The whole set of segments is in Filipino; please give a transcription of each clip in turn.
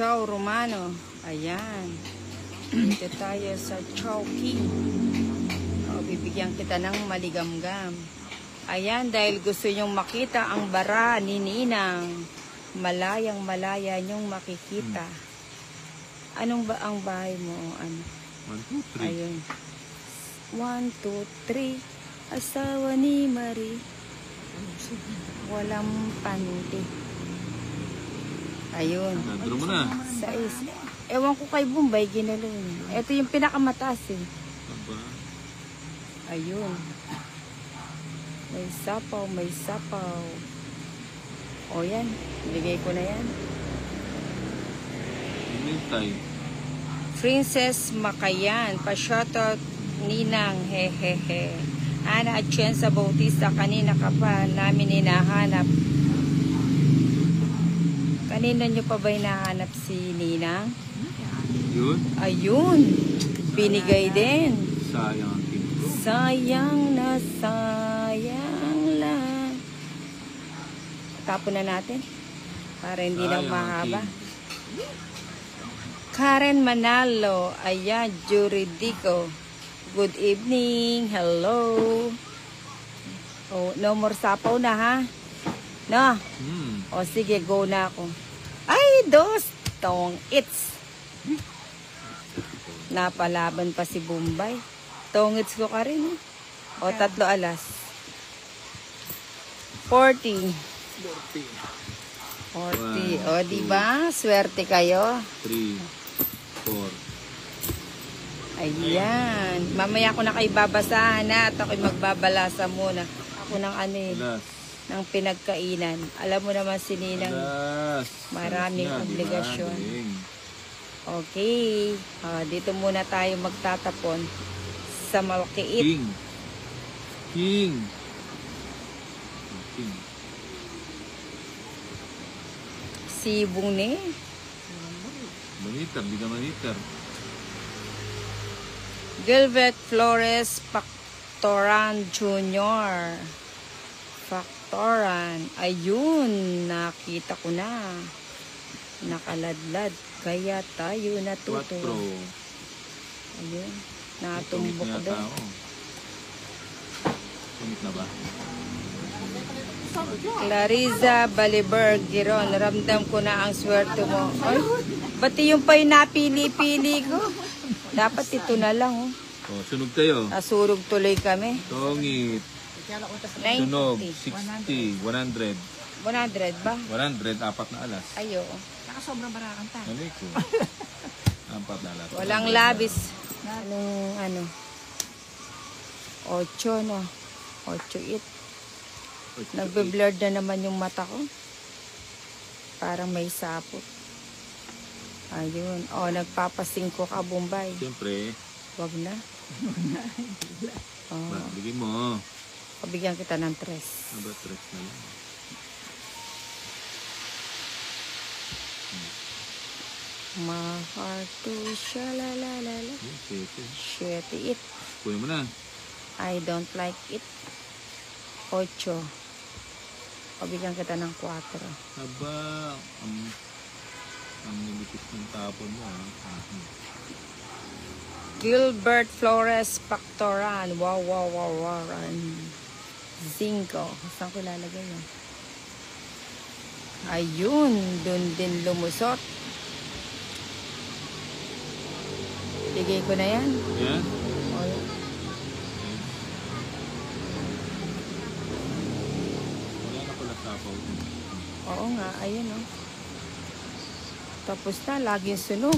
Chow Romano. Ayan. Dito tayo sa Chowking. O, bibigyan kita ng maligamgam. Ayan, dahil gusto nyong makita ang bara ni Ninang. Malayang malaya nyong makikita. Anong ba ang bahay mo? Ano? 1, 2, 3. Ayun. 1, 2, 3. Asawa ni Marie. Walang panty. Ayun. Nandro mo na. 6. Ewan ko kay Bombay, ginalo niya. Ito yung pinakamataas eh. Aba. Ayun. May sapaw, may sapaw. O yan, bigay ko na yan. Hinintay. Princess Makayan, pa-shoutout Ninang, hehehe. Ana at Chenza Bautista, kanina ka pa namin hinahanap. Kanina nyo pa ba hinahanap si Ninang? Yun. Ayun, binigay din. Sayang ang tinto. Sayang na sayang lang. Tapon na natin para hindi na Sayang mahaba. ang Karen Manalo, ayan, Juridico. Good evening, hello. Oh, no more sapaw na ha? No? O sige, go na ako. Ay, dos tong its. Napalaban pa si Bombay. Tongits ko ka rin. O, 3 alas. 40. 40. O, diba? Swerte kayo. 3, 4. Ayan. Mamaya ko na kayo babasahan na at ako'y magbabalasa muna. Ako ng ano eh, Alas. ng pinagkainan. Alam mo naman si Ninang, Alas. maraming Alas na, obligasyon. diba? Galing. Okay. Dito muna tayo magtatapon sa Malkiit. King. King. King. Si Bungne. Maniter. Biga maniter. Gilbert Flores Factoran Jr. Factoran. Ayun, nakita ko na. Nakaladlad. Kaya tayo 4. natutuwa. Ayun, natumbok Tumit na daw. yata ako. Tumit na ba? Clariza Baliberg, Giron, ramdam ko na ang swerte mo. Ay, pati yung pa yung napili-pili ko. Dapat ito na lang, oh. Oh, sunog tayo. Nasurog tuloy kami. Tongit. 90. Sunog. 60. 100. 100 ba? 100. 4 na alas. Ayo. Sobrang barakan ta. Ano ko? 4 na alas. Walang labis. Anong, ano? 8, no? 8, 8. Nagbe-blurred na naman yung mata ko. Parang may sapot. Ayun. O, nagpapasingko ka, Bombay. Siyempre. Wag na. Oh, Bigay mo. pabigyan kita ng 3. Aba, 3 na lang. My heart to shalalalala. 7, 8. Kunin mo na. I don't like it. 8. Pabigyan kita ng 4. Aba, ang nilipis ng tapon mo. Gilbert Flores Pactoran. Wow. Zinco. Saan ko lalagay yan? Ayun. Dun din lumusot. Bigay ko na yan. Yan. O, Wala na pala tapaw. oo nga. Ayun o. Tapos na. Laging sunog.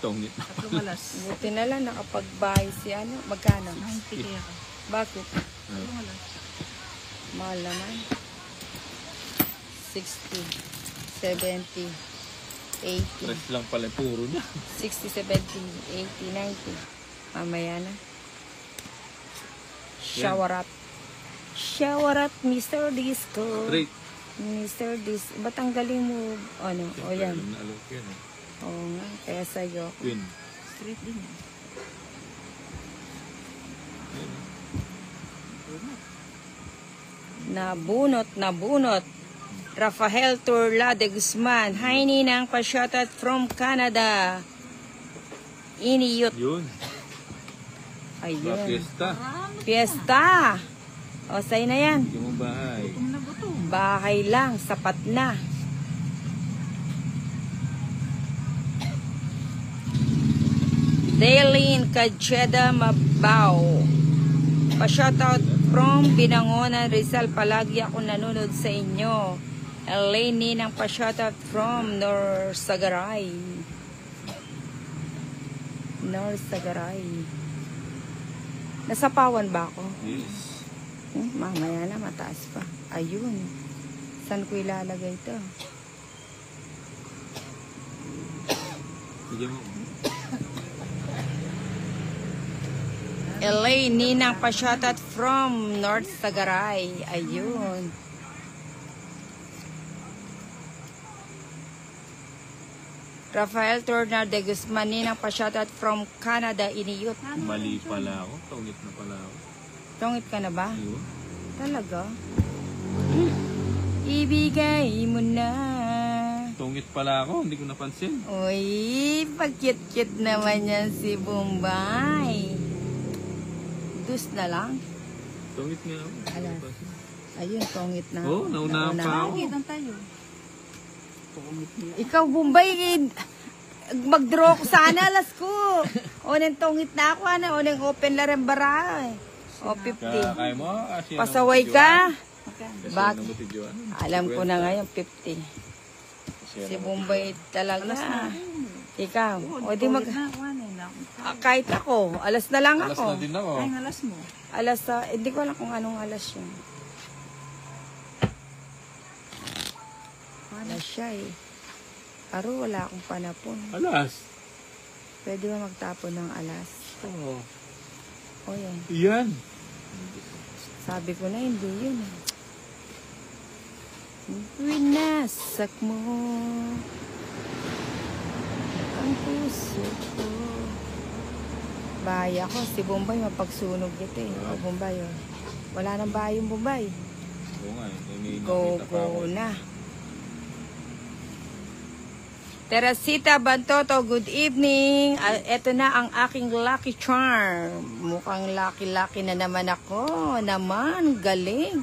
Tongit. Lumalas. Buti na lang nakapagbahay si ano. Magkano? 90 kaya ka. Bakit? Lumalas. Mahal naman. 60, 70, 80, 3 lang pala. Puro na. 60, 70, 80, 90. Mamaya na. Shower up. Shower up, Mr. Disco. Straight. Mr. Disco. Ba't ang galing mo? Ano? O yan. Alam na alam ko yan. Oo nga. Kaya sa'yo. Queen. Straight din yan. Nabunot. Rafael Turla de Guzman. Hi, Ninang. Pa-shoutout from Canada. Iniyot. Yun. Mga Ayun. fiesta. Fiesta. O, sa'yo na yan. Yung bahay. Gutom na gutom. Bahay lang. Sapat na. Daylin Kajeda Mabao. Pa-shoutout from Binangonan, Rizal. Palagi ako nanonood sa inyo. Elaine Ninang pa-shoutout from Norsagaray. Norsagaray. Nasapawan ba ako? Yes. Mamaya na, mataas pa. Ayun. Saan ko ilalagay ito? Sige mo. Elaine Ninang pa-shoutout from North Sagaray. Ayun. Rafael Turner de Guzman Ninang pa-shoutout from Canada, Iniyot. Mali pala ako. Tungit na pala ako. Tungit ka na ba? Yun. Talaga? Ibigay mo na. Tungit pala ako. Hindi ko napansin. Uy, pag-cute-cute naman yan si Bombay. Dus na lang. Tungit nga ako. Alas. Ayun, tungit na. Oo, naunahan pa ako. Kitang tayo. Ikaw, Bombay, mag-draw ko sana, alas ko. O, nang tungit na ako, ano? O, nang open la rin bara. O, 50. Kaya mo. Asya Pasaway ka. Magkano? Bak. Bak. Alam ko na ngayon, 50. Si Bombay talaga. Ikaw, o di mag... Na, kuha na yun. Kahit ako, alas na lang Alas na ako. din ako. Ay, alas mo. Alas, hindi ko alam kung anong alas yun. Alas siya eh. Aro, wala akong panapon. Alas. Pwede ba magtapon ng alas? Oo. O yan. Yan. Sabi ko na, hindi yun eh. Winasak mo ang puso ko. Bahay ako. Si Bombay, mapagsunog ito eh. O Bombay, oh. Wala nang bahay yung Bombay. Oo nga. May Go, nakita pa ako. go na. Teresita Bantoto, good evening. Ito na ang aking lucky charm. Mukhang lucky-lucky na naman ako. Naman, galing.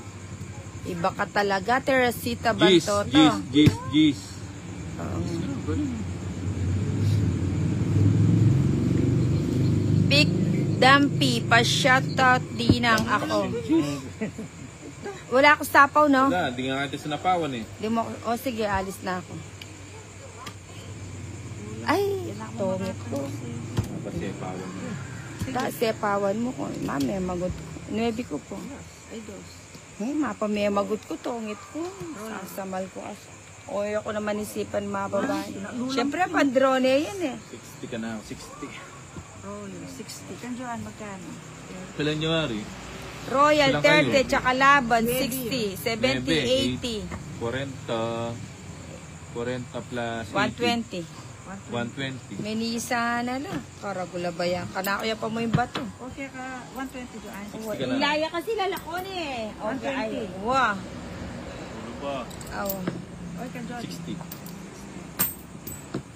Iba ka talaga, Teresita Gis, Bantoto. gis, gis, gis. Big Dumpy, pa-shoutout dinang ako. Wala akong sapaw, no? Wala, hindi nga natin sinapawan eh. Di mo, o sige, alis na ako. Ay, tungit ko. Pasipawan mo. Sepawan mo ko. Mami, magot ko. 9 ko po. Ay, dos. Mapamaya magot ko, tungit ko. Sasamal ko as. O, ako naman isipan mababae. Siyempre, pandrone yan eh. 60 ka na, 60. Roll, 60. Kanjuan, magkano? Kailan January? Royal Ilan kayo? 30, tsaka laban 60, 70, 80, 40. 40 plus 120. 120. May nisa na lang. Karagula ba yan? Kanakuya pa mo yung bato. Okay ka, 120 doon. Sige ka na. Ilaya kasi lalakon eh. Okay, ay. 120. Wow. Ano ba? Aw. Okay, kanjuan. 60.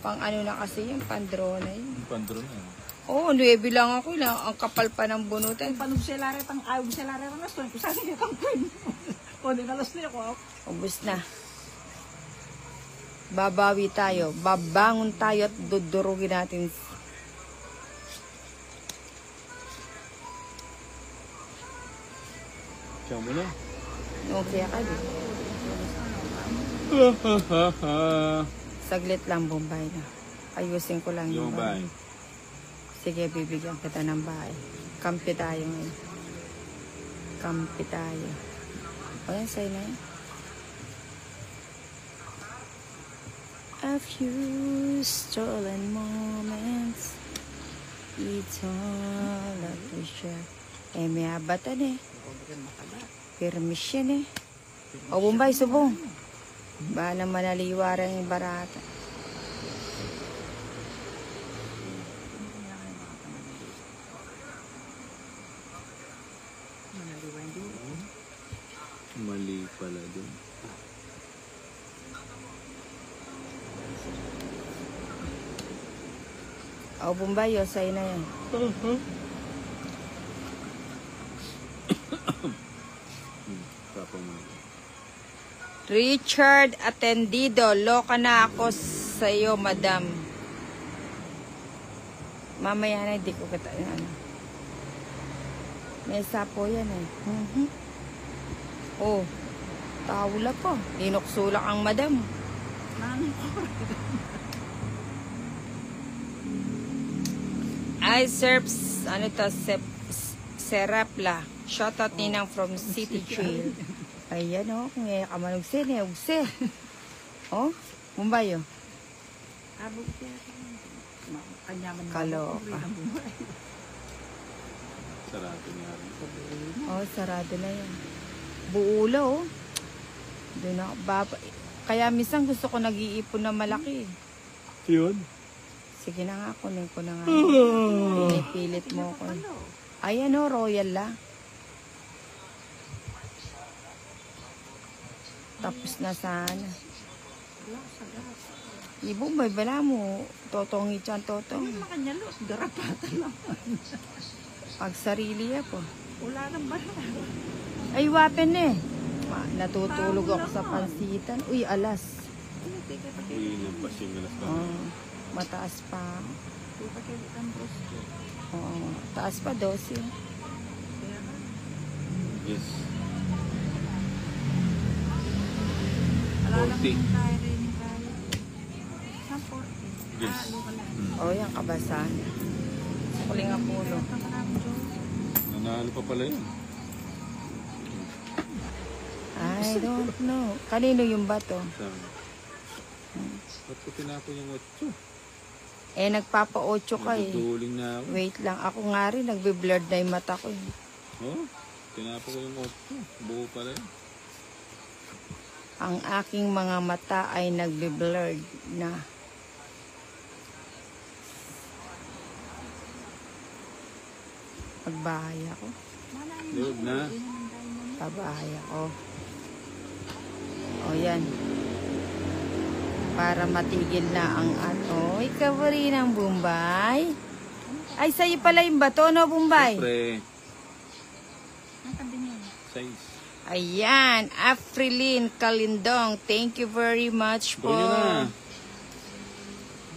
Pang ano na kasi yung pandrona yun. Yung pandro na. Oo, 9 lang ako. Ang kapal pa ng bunutan. Panog selare pang ayog selare pang alas ko sa niya kang queen. O din alas niya ko. Ubus na. Babawi tayo. Babangon tayo at dudurugin natin. Siya mo na. Okay ka di. Saglit lang, Bombay na. Ayusin ko lang Yung bahay. Sige, bibigyan kita ng bahay. Kampi tayo ngayon. Kampi tayo. O yan, sa'yo na yan. A few stolen moments, it's all that we share. Eh, may abatan eh. Permission eh. O, Bombay, subong. Bahala manaliwaran yung barata. Mali pala dun. O, Bombay, o, sa'yo na yan. Tapos mo. Richard Atendido, loka na ako sa'yo, madam. Mamaya na, hindi ko kita, ano. May sapo yan eh. Oh, tawla pa. Linuksulak ang madam. Nanay ko. I serve, ano to, Serapla. Shoutout ninang from City Trail. Ayan o, ngayon ka manugse, ugse. Oh, Mumbai o. Abog siya. Kanyaman Kaloka. Sarado niya rin. Oh, sarado na yan. Buula oh. Doon ako, kaya minsan gusto ko nag-iipon na malaki. Yun? Sige na nga, kunin ko na nga. Pinipilit mo ko. Ayan o, royal la. Tapos na sana. Ibo, may bala mo. Totong ityan, totong. Hindi naman kanya los. Garapatan lang. Pag sarili po. Wala nang bala. Ay, wapen eh. Natutulog ako sa pansitan. Uy, alas. Uy, nampasing alas pa. Oh, mataas pa. Oo, taas pa 12. Yes. 40. 40. Yes. Oh, yan kabasan. Kuling ang pulo. Nanalo pa pala yun. I don't know. Kanino yung bato? Saan? Ba't ko tinapon yung 8? Eh, nagpapa-8 ka eh. Nagduling na ako. Wait lang. Ako nga rin, nagbe-blurred na yung mata ko eh. Oh, tinapon ko yung 8. Buo pala yun. Ang aking mga mata ay nagbe-blurred na. Pagbahay ako. Huwag na. Pabahay ako. O yan. Para matigil na ang ano. Ikaw rin ang Bombay. Ay, sa'yo pala yung bato, no, Bombay? Siyempre. Natabi niya. Size. Ayan, Afrilyn Kalindong. Thank you very much po. Bro nyo na.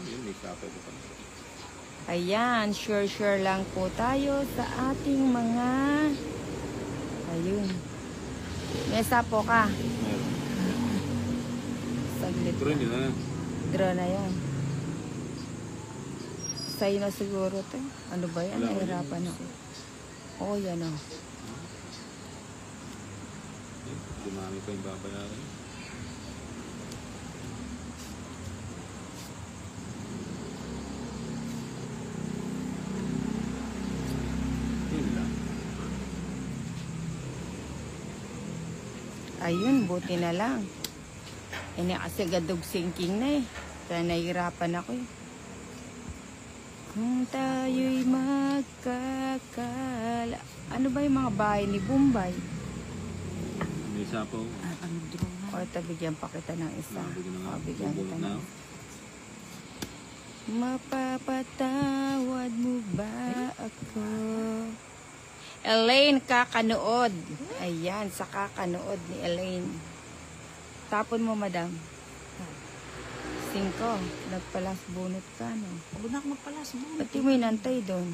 Yun, may kapay ko pa. Ayan, sure lang po tayo sa ating mga... Ayun. Mesa po ka. Meron. Saglit. Bro nyo na. Draw na yan. Sa'yo na siguro to. Ano ba yan? Wala ko Nahirapan ako. Oo, yan o. Dumami pa yung babayaran. Yun lang. Ayun, buti na lang. Eh, kasi gadog sinking na eh. Kaya nahihirapan ako eh. Kung tayo'y magkakala. Ano ba yung mga bahay ni Bombay? May sapaw. O, ito, bigyan pa kita ng isa. Bigyan na nga. O, bigyan kita Bubulot na. ng isa. Mapapatawad mo ba ako? Elaine, kakanood. Ayan, sa kakanood ni Elaine. Tapon mo, madam. 5. Nagpalas bunot ka, no? Huwag na ako magpalas mo. Ba't di mo inantay doon?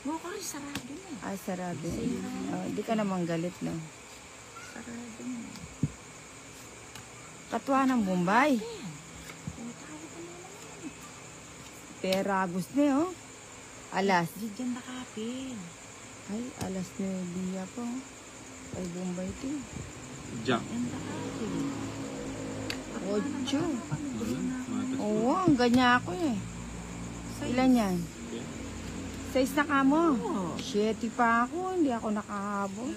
Huwag ka rin sarado na. Ay, sarado. Di ka naman galit, no? Sarado na. Katwa ng Bombay. Tawag ka naman. Peragos na, oh. Alas. Diyan nakapin. Ay, alas 9 po. Ay, Bombay ito. Jack. Diyan nakapin. 8. Wala. Matas. Oo, ang ganyan ako eh. Ilan yan? 6 na ka mo. 7 pa ako, hindi ako nakahabol.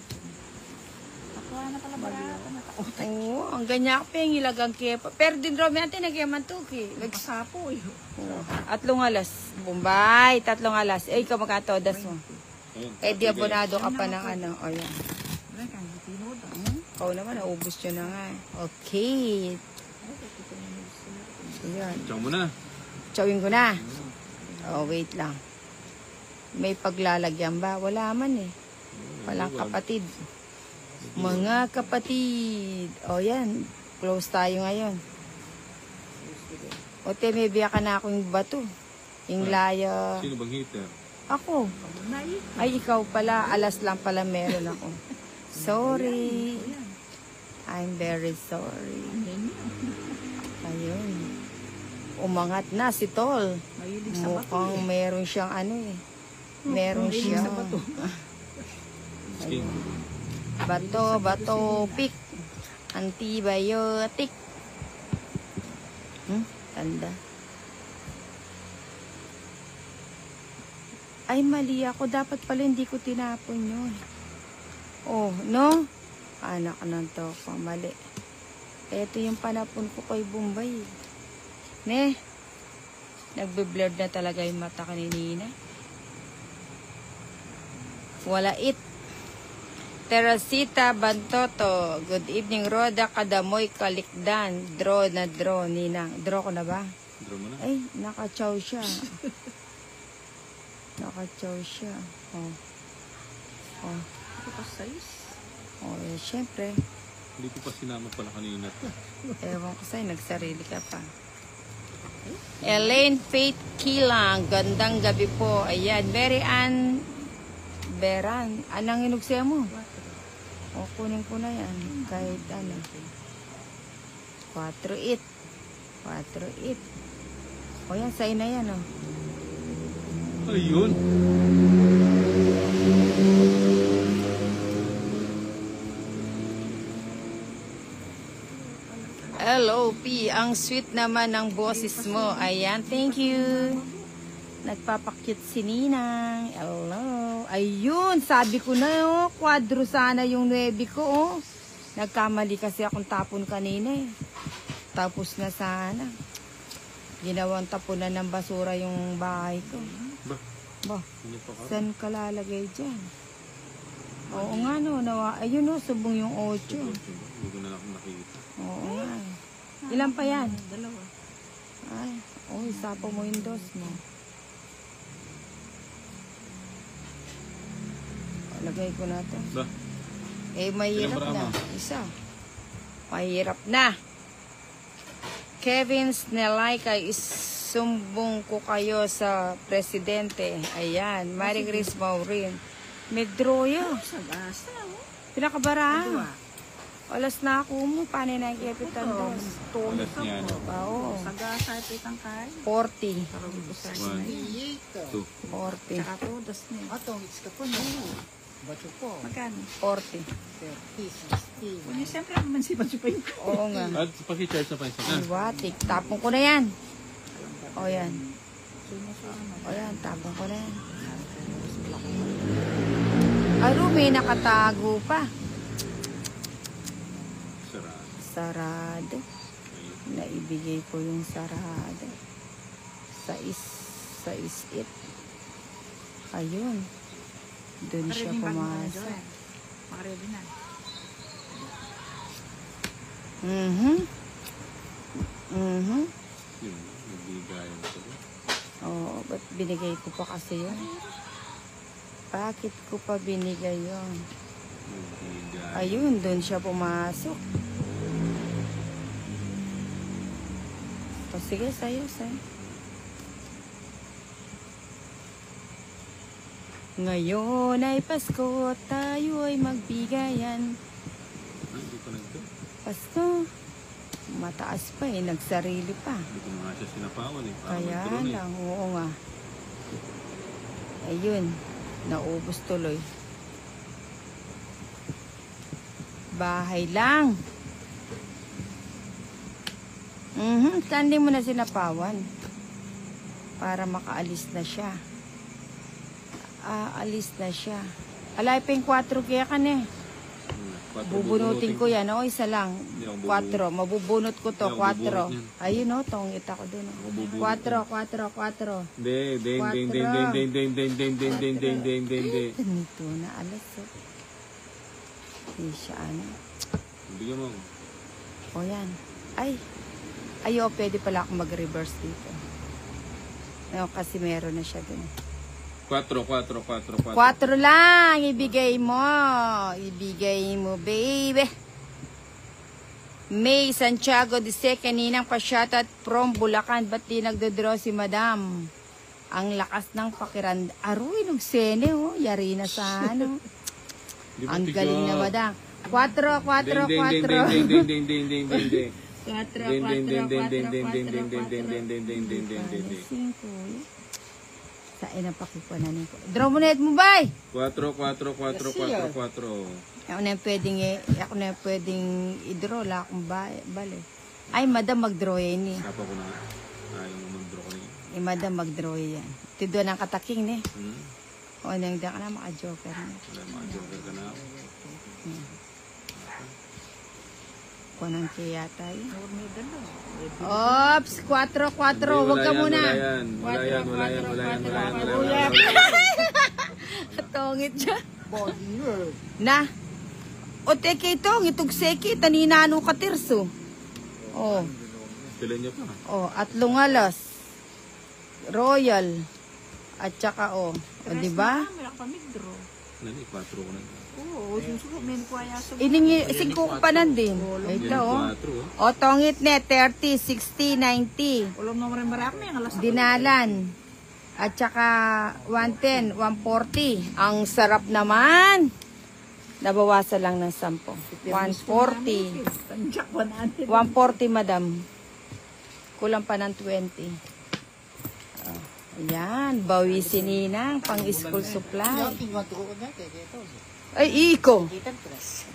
Takuha na pala barata. Natakot. Oo, ang ganyan ako peng ilagang kepa. Pero din Romy natin, nagyaman tuki. Nagsapo eh. Atlong alas. Bombay, 3 alas. Eh, ikaw magkatodas mo. Ayun. Eh, di abonado ka pa ng ano. O, yan. Ay, kang tinod. Ikaw naman, naubos nyo na nga. Okay. Ayan. Diyan mo na. Chawin ko na. Oh, wait lang. May paglalagyan ba? Wala man eh. Walang kapatid. Mga kapatid. O yan. Close tayo ngayon. O te, may biyakan na akong bato. Yung laya. Sino bang heater? Ako. Ay, ikaw pala. Alas lang pala meron ako. Sorry. I'm very sorry. Ayun. Umangat na si Tol. Mahilig sa bato. Mukhang meron siyang ano eh. Meron Mahilig siyang sa bato. Skin. bato, pick. Antibiotic. Tanda. Ay, mali ako. Dapat pala hindi ko tinapon yun. Oh, no? Anak ng to. Mali. Ito yung panapon ko kay Bombay. Ne? Nagbe-blurred na talaga yung mata kanina. Wala it. Teresita Bantoto. Good evening, Roda Kadamoy Kalikdan. Draw na draw, Ninang. Draw ko na ba? Draw mo na. Ay, naka-chow siya. Naka-chow siya. Oh. Oh. Ito pa size. Oh, eh, syempre. Hindi ko pa sinama pala kanina. Ewan ko sa'yo, nagsarili ka pa. Elaine Faith Kilang. Gandang gabi po. Ayan. Mary Ann Beran. Anong inugsaya mo? O, kunin ko na yan. Kahit ano. 4-8. 4-8. O yan, sa'yo na yan, oh. Ayun. LOP, ang sweet naman ng boses mo. Ayan, thank you. Nagpapakyut si Ninang. Hello. Ayun, sabi ko na, oh, kwadro sana yung 9 ko, oh. Nagkamali kasi akong tapon kanina, eh. Tapos na sana. Ginawang tapunan ng basura yung bahay ko. Ba? Ba, Hindi pa ka. saan ka lalagay dyan? Oo nga, no. Ayun, no, subong yung 8. Hindi ko na nakita. Oo nga. Ilan pa yan? Dalawa. Ay, oh, isapo mo yung dos mo. Lagay ko na to. Ba? Eh, mahirap Ilang na. brama? Isa. Mahirap na. Kevin Snelaika, isumbong ko kayo sa presidente. Ayan. Marie Grace Maureen. Medroyo. Sa gasa. Pinakabara. Dua. Alas na ako mo. Paano na ikipitan dos? Alas niya, no? Oo. Sa gasa ito itang kain. 40. Parang busan 1, na. 2. 40. Tsaka to, das na. Atong iska po no. Bato po. Magkano? 40. 30, 60. Kunya siyempre naman si Bansi pa yun. Oo nga. At paki-charge na pa isa ka. Iwatik. Tapon ko na yan. O yan. O yan. Tapon ko na yan. Aro, may nakatago pa. Sarado. Sarado. Ayun. Naibigay ko yung sarado. Sa is-it. Ayun. Doon siya pumasok. Makaredy na. Yun, nagbigayan ko. Oo, ba't binigay ko pa kasi yun? Bakit ko pa binigay yun? Nagbigayan. Ayun, doon siya pumasok. O sige, sa'yo. Ngayon ay Pasko, tayo ay magbigayan. Hindi pa nagto. Pasko, mataas pa eh, nagsarili pa. Hindi ko nga siya sinapawan eh. Para Kaya mag-drone eh. lang, oo nga. Ayun, naubos tuloy. Bahay lang. Kandi mo na sinapawan. Para makaalis na siya. Alis na siya. Alay pa yung 4 kaya ka na eh. Bubunutin ko yan. O, isa lang. Hindi ako 4. Mabubunot ko to. Hindi ako bubunot 4. yan. Ayun o, tongit ako dun. bubunot 4. Hindi. Ganito na alas. Hindi siya ano. Bigyan mo. O yan. Ay. Ayo, pwede pala ako mag-reverse dito. No, kasi meron na siya dun. 4. 4 lang, ibigay mo. Ibigay mo, baby. May Santiago dice, kaninang pa-shoutout from Bulacan. Ba't di nagdodraw si madam? Ang lakas ng pakirand. Aroy, nagsene, oh. Yari na sa ano. Ang galing na madam. 4. Sain ang pakikuanan ko. Draw mo na mo, bay! 4. Ako na yung pwedeng i-draw. Wala akong bale. Ay, madam, mag-draw yan eh. Sapa ko na. Ayaw mo mag-draw ko niya. Madam, mag-draw yan. Tido ng kataking eh. Hmm? O, nang ka na maka-joker na. Wala, mga joker ka na. Kunang kaya tayo. May dalo. Ops, 4. Huwag ka muna. Wala yan. Tongit siya. Body Na. O teke ito, itong seki, taninano ka tirso. O, Pila niya pa. at lungalas. Royal. At saka o, diba? Meron pa migdro. Nani, 4 ko na. Oo, susunod. May kuwaya sa Iningi, 5 ko pa nandin. Ito o. 4. O, tongit ne, 30, 60, 90. ulam na rin marami. Ang alas Dinalan. At saka 110, 140. Ang sarap naman. Nabawasan lang ng 10. 140. Tanjak 100. 140, madam. Kulang pa ng 20. Ayan, bawi si Ninang, pang school supply. Tingnan ko na kaya ito. Ay, iko. Kita tres.